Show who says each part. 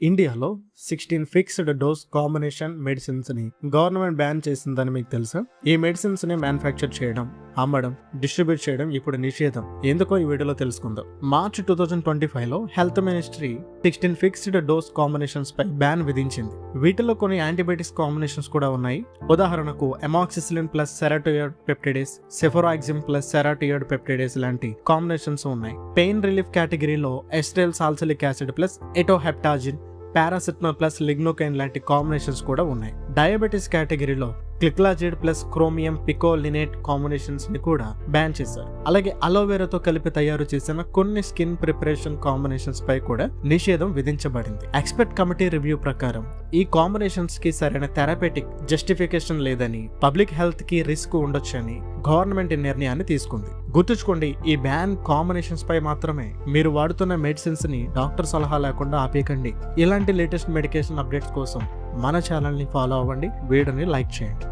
Speaker 1: ఇండియాలో 16 fixed dose combination medicines ని government ban చేసిందని మీకు తెలుసా? ఈ మెడిసిన్స్ ని మ్యానుఫ్యాక్చర్ చేయడం, అమ్మడం, డిస్ట్రిబ్యూట్ చేయడం ఇప్పుడు నిషేధం. ఎందుకో ఈ వీడియోలో తెలుసుకుందాం. మార్చ్ 2025 లో health ministry 16 fixed dose combinations పై బ్యాన్ విధించింది. వీటిలో కొన్ని యాంటీబయాటిక్స్ కాంబినేషన్స్ కూడా ఉన్నాయి. ఉదాహరణకు amoxicillin plus serratiopeptidase, cefuroxime plus serratiopeptidase లాంటి కాంబినేషన్స్ ఉన్నాయి. పెయిన్ రిలీఫ్ కేటగిరీలో acetyl salicylic acid plus ethoheptazine, paracetamol plus lignocaine లాంటి కాంబినేషన్స్ కూడా ఉన్నాయి. డయాబెటీస్ కేటగిరీలో gliclazide plus chromium picolinate combinations ని కూడా బ్యాన్ చేశారు. అలాగే అలోవెరాతో కలిపి తయారు చేసిన కొన్ని స్కిన్ ప్రిపరేషన్ కాంబినేషన్స్ పై కూడా నిషేధం విధించబడింది. ఎక్స్పర్ట్ కమిటీ రివ్యూ ప్రకారం ఈ కాంబినేషన్స్ కి సరైన థెరపేటిక్ జస్టిఫికేషన్ లేదని, పబ్లిక్ హెల్త్ కి రిస్క్ ఉండొచ్చని గవర్నమెంట్ ఈ నిర్ణయాన్ని తీసుకుంది. గుర్తుంచుకోండి, ఈ బ్యాన్ కాంబినేషన్స్ పై మాత్రమే. మీరు వాడుతున్న మెడిసిన్స్ ని డాక్టర్ సలహా లేకుండా ఆపేయకండి. ఇలాంటి లేటెస్ట్ మెడికేషన్ అప్డేట్స్ కోసం మన ఛానల్ ని ఫాలో అవ్వండి, వీడియోని లైక్ చేయండి.